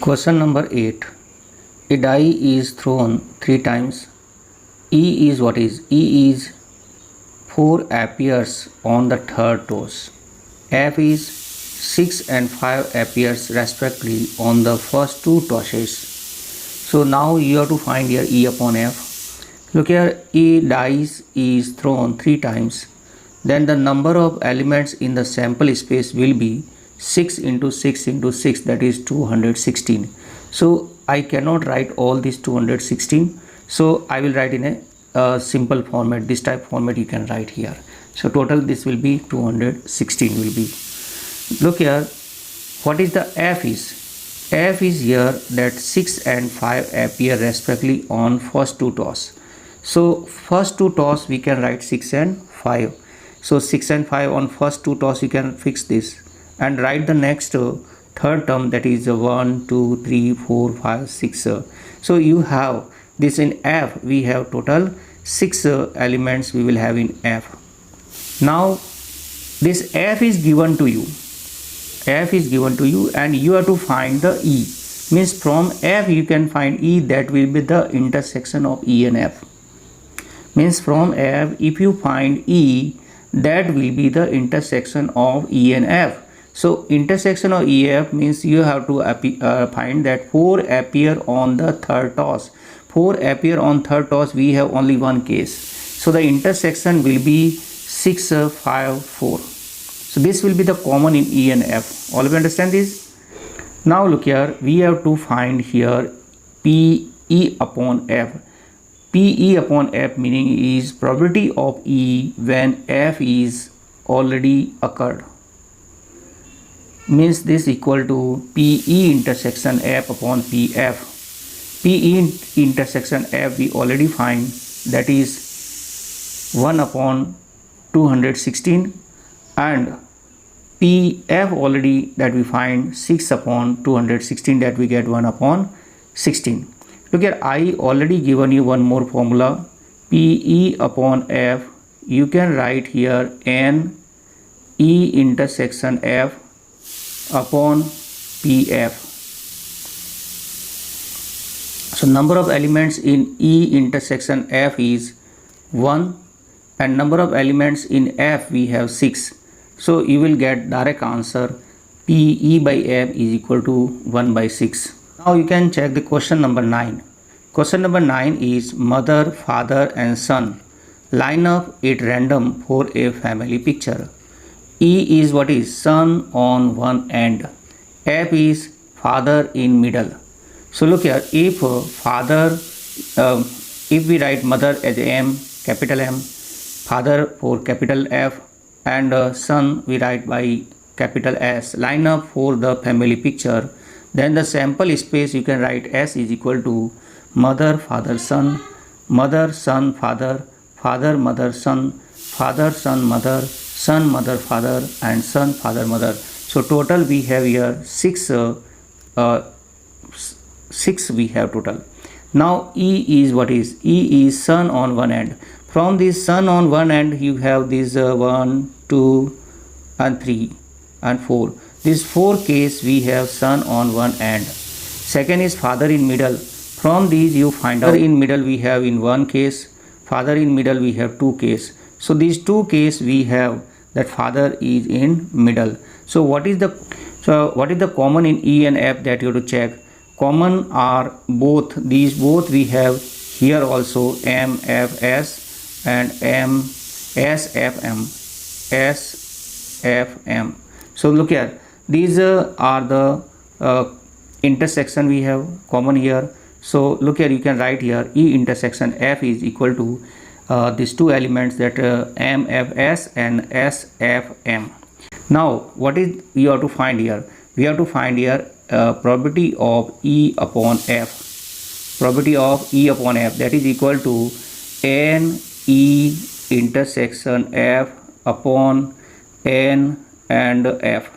Question number 8. A die is thrown 3 times. E is what is? E is 4 appears on the third toss. F is 6 and 5 appears respectively on the first 2 tosses. So now you have to find your E upon F. Look here, a dice is thrown 3 times. Then the number of elements in the sample space will be 6 into 6 into 6, that is 216. So I cannot write all these 216. So I will write in a simple format. This type format you can write here. So total this will be 216 will be. Look here, what is the F is? F is here that 6 and 5 appear respectively on first 2 toss. So first 2 toss we can write 6 and 5. So 6 and 5 on first 2 toss you can fix this and write the next third term, that is 1, 2, 3, 4, 5, 6. So you have this in F. We have total 6 elements we will have in F. Now this F is given to you. F is given to you and you have to find the E. Means from F you can find E, that will be the intersection of E and F. Means from F if you find E, that will be the intersection of E and F. So intersection of E F means you have to find that 4 appear on the third toss. 4 appear on third toss, we have only one case. So the intersection will be 6, 5, 4. So this will be the common in E and F. All of you understand this? Now look here, we have to find here PE upon F. PE upon F meaning is probability of E when F is already occurred. Means this equal to PE intersection F upon PF. PE intersection F we already find, that is 1 upon 216, and PF already that we find 6 upon 216, that we get 1 upon 16. Look here, I already given you one more formula, PE upon F. You can write here N E intersection F upon PF. So number of elements in E intersection F is 1 and number of elements in F we have 6. So you will get direct answer, PE by F is equal to 1 by 6. Now you can check the question number 9. Question number 9 is mother, father and son line up at random for a family picture. E is what is? Son on one end. F is father in middle. So look here, if father, if we write mother as M, capital M, father for capital F, and son we write by capital S, line up for the family picture, then the sample space you can write S is equal to mother, father, son, mother, son, father, father, mother, son, father, son, mother, son, mother, father, and son, father, mother. So total we have here 6 we have total. Now E is what is? E is son on one end. From this son on one end you have this 1, 2 and 3 and 4. This 4 case we have son on one end. Second is father in middle. From these you find out in middle we have in one case, father in middle we have 2 case. So these 2 case we have that father is in middle. So what is the common in E and F that you have to check? Common are both. These both we have here also, M F S and M S F M, S F M. So look here, these are the intersection we have common here. So look here, you can write here E intersection F is equal to these 2 elements, that M F S and S F M. Now what is you have to find here? We have to find here probability of E upon F. Probability of E upon F, that is equal to N E intersection F upon N and F.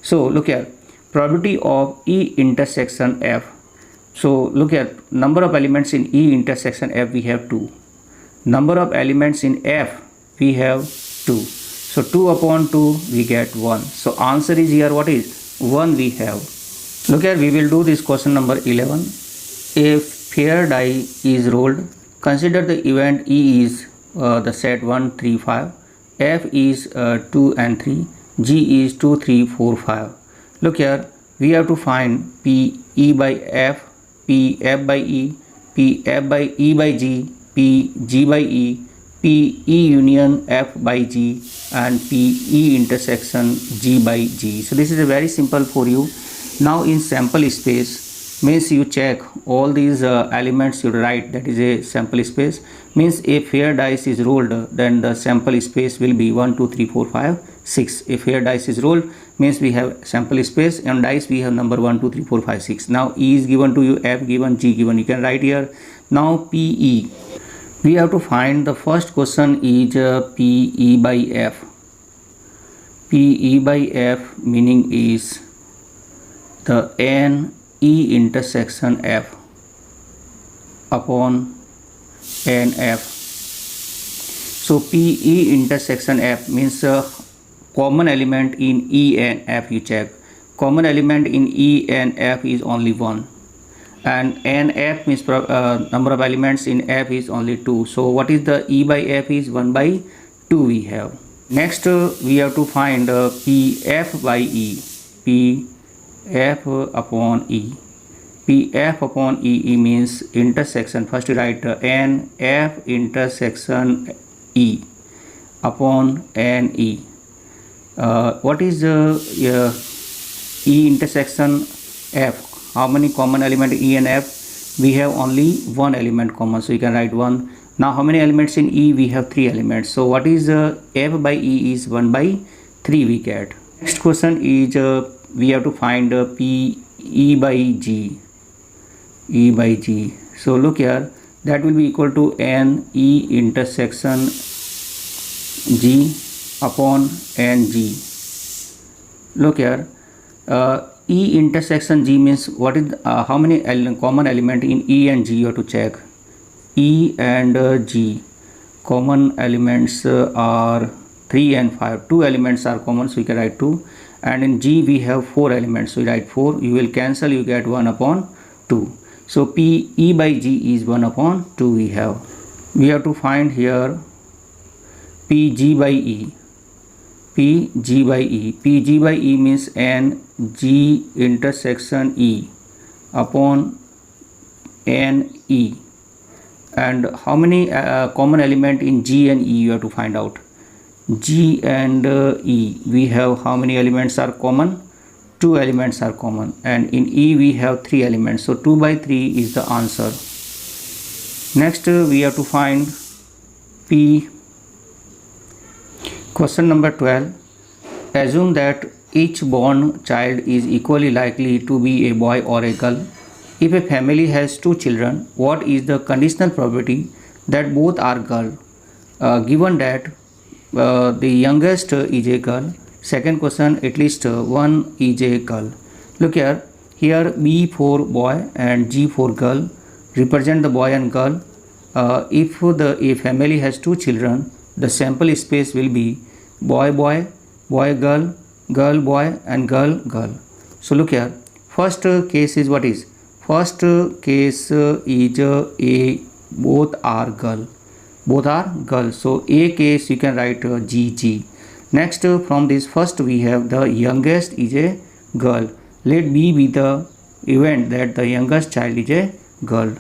So look here, probability of E intersection F. So look at number of elements in E intersection F we have 2. Number of elements in F we have 2. So 2 upon 2 we get 1. So answer is here what is? 1 we have. Look here, we will do this question number 11. A fair die is rolled. Consider the event E is the set 1, 3, 5. F is 2 and 3. G is 2, 3, 4, 5. Look here, we have to find P E by F, P F by E, P F by E by G, P G by E, P E union F by G, and P E intersection G by G. So this is a very simple for you. Now in sample space means you check all these elements you write, that is a sample space. Means a fair dice is rolled, then the sample space will be 1, 2, 3, 4, 5, 6. A fair dice is rolled means we have sample space, and dice we have number 1, 2, 3, 4, 5, 6. Now E is given to you, F given, G given, you can write here. Now PE, we have to find the first question is PE by F. PE by F meaning is the N E intersection F upon NF. So PE intersection F means common element in E and F you check. Common element in E and F is only 1. And NF means number of elements in F is only 2. So what is the E by F is 1 by 2 we have. Next we have to find PF by E. PF upon E. PF upon E means intersection. First you write NF intersection E upon NE. What is E intersection F? How many common element E and F? We have only one element common, so you can write 1. Now how many elements in E? We have 3 elements. So what is F by E is 1 by 3 we get. Next question is we have to find P E by G. E by G. So look here, that will be equal to N E intersection G upon NG. Look here, E intersection G means what is how many common element in E and G you have to check. E and G common elements are 3 and 5. 2 elements are common, so you can write 2. And in G we have 4 elements, so you write 4. You will cancel, you get 1 upon 2. So P E by G is 1 upon 2 we have. We have to find here P G by E. P G by E. P G by E means N G intersection E upon N E. And how many common element in G and E you have to find out. G and E, we have how many elements are common? 2 elements are common, and in E we have 3 elements, so 2 by 3 is the answer. Next we have to find P. Question number 12. Assume that each born child is equally likely to be a boy or a girl. If a family has 2 children, what is the conditional probability that both are girl? Given that the youngest is a girl. Second question, at least one is a girl. Look here, B for boy and G for girl represent the boy and girl. If a family has 2 children, the sample space will be boy boy, boy girl, girl boy, and girl girl. So look here, first case is what is? First case is a both are girl. Both are girls. So A case you can write GG. Next from this first we have the youngest is a girl. Let B be the event that the youngest child is a girl.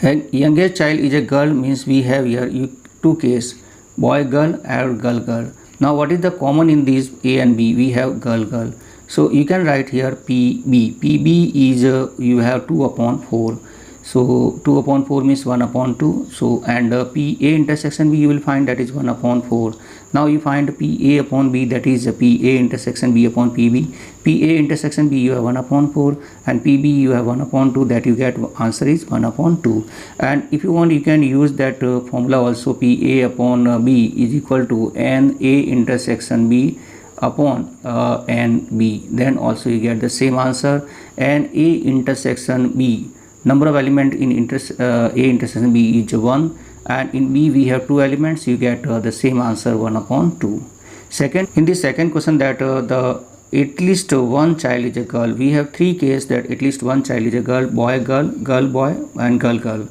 And youngest child is a girl means we have here 2 case, boy girl and girl girl. Now what is the common in these A and B? We have girl girl. So you can write here PB. PB is you have 2 upon 4. So 2 upon 4 means 1 upon 2. So and PA intersection B you will find that is 1 upon 4. Now you find PA upon B, that is PA intersection B upon PB. PA intersection B you have 1 upon 4 and PB you have 1 upon 2, that you get answer is 1 upon 2. And if you want you can use that formula also. PA upon B is equal to NA intersection B upon NB. Then also you get the same answer. NA intersection B, number of element in A intersection B is 1, and in B we have 2 elements, you get the same answer 1 upon 2. Second, in the second question that the at least one child is a girl. We have three cases that at least one child is a girl, boy, girl, boy, and girl, girl.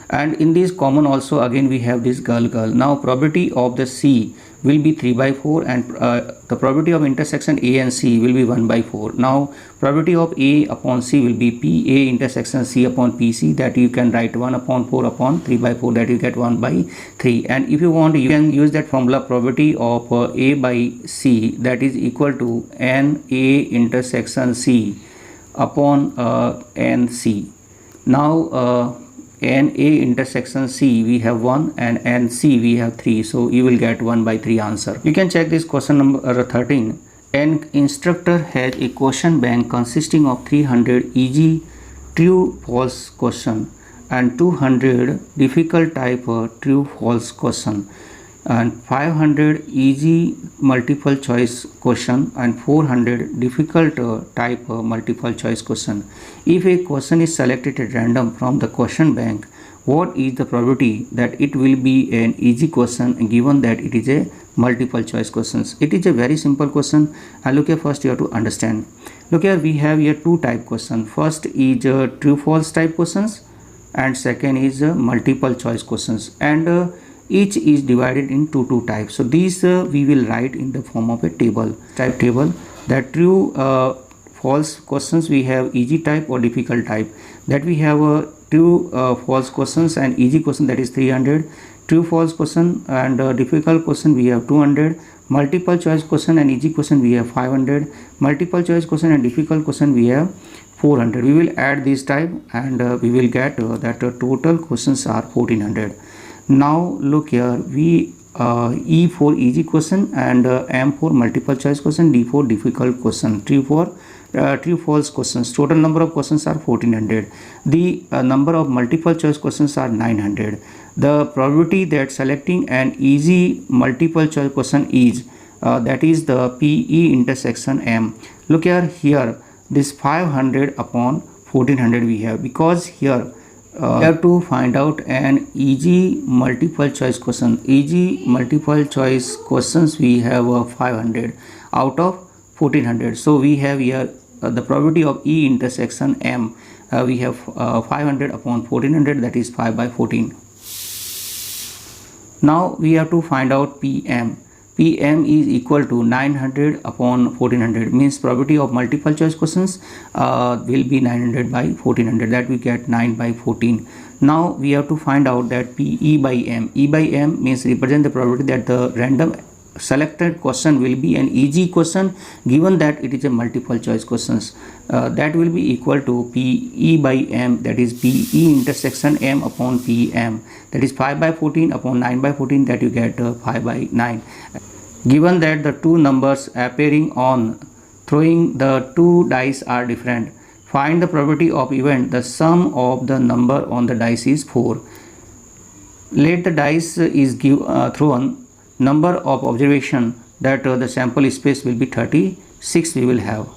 And in this common also again we have this girl, girl. Now probability of the C will be 3 by 4 and the probability of intersection A and C will be 1 by 4. Now probability of A upon C will be PA intersection C upon PC, that you can write 1 upon 4 upon 3 by 4, that you get 1 by 3. And if you want, you can use that formula, probability of A by C, that is equal to NA intersection C upon NC. Now NA intersection C we have 1 and NC we have 3, so you will get 1 by 3 answer. You can check this question number 13. An instructor has a question bank consisting of 300 easy true false question and 200 difficult type true false question and 500 easy multiple choice question and 400 difficult type multiple choice question. If a question is selected at random from the question bank, what is the probability that it will be an easy question given that it is a multiple choice questions? It is a very simple question, and look here, first you have to understand. Look here, we have here two type question. First is true false type questions and second is multiple choice questions, and each is divided into two types. So these we will write in the form of a table, type table, that true false questions we have easy type or difficult type, that we have true false questions and easy question, that is 300, true false question and difficult question we have 200, multiple choice question and easy question we have 500, multiple choice question and difficult question we have 400. We will add this type and we will get that total questions are 1400. Now look here, we E for easy question and M for multiple choice question, D for difficult question, true for true false questions. Total number of questions are 1400. The number of multiple choice questions are 900. The probability that selecting an easy multiple choice question is that is the PE intersection M. Look here, this 500 upon 1400 we have, because here we have to find out an easy multiple choice question. Easy multiple choice questions we have 500 out of 1400. So we have here the probability of E intersection M, we have 500 upon 1400, that is 5 by 14. Now we have to find out PM. PM is equal to 900 upon 1400, means probability of multiple choice questions will be 900 by 1400, that we get 9 by 14. Now we have to find out that PE by M. E by M means represent the probability that the random selected question will be an easy question given that it is a multiple choice questions, that will be equal to PE by M, that is PE intersection M upon PM, that is 5 by 14 upon 9 by 14, that you get 5 by 9. Given that the two numbers appearing on throwing the two dice are different, find the probability of event. The sum of the number on the dice is 4. Let the dice is thrown, number of observation, that the sample space will be 36 we will have.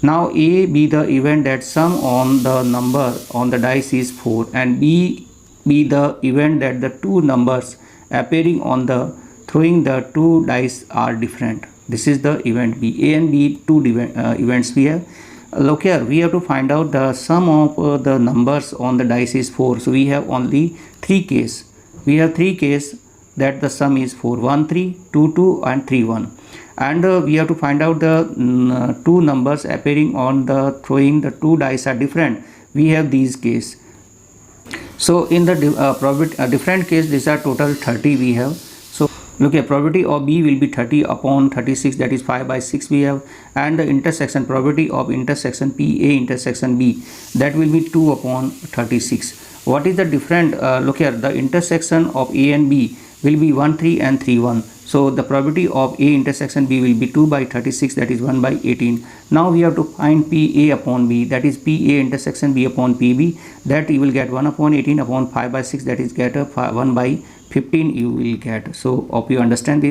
Now A be the event that sum on the number on the dice is 4, and B be the event that the two numbers appearing on the throwing the two dice are different. This is the event B. A and B two events we have. Look here, we have to find out the sum of the numbers on the dice is 4. So we have only 3 cases. We have 3 cases that the sum is 4, 1 3, 2 2 and 3 1. And we have to find out the two numbers appearing on the throwing the two dice are different. We have these cases. So in the different case, these are total 30 we have. So look here, probability of B will be 30 upon 36, that is 5 by 6 we have, and the intersection probability of intersection PA intersection B, that will be 2 upon 36. What is the different? Look here, the intersection of A and B will be 1 3 and 3 1. So the probability of A intersection B will be 2 by 36, that is 1 by 18. Now we have to find PA upon B, that is PA intersection B upon PB, that you will get 1 upon 18 upon 5 by 6, that is get 1 by 15 you will get. So hope you understand this.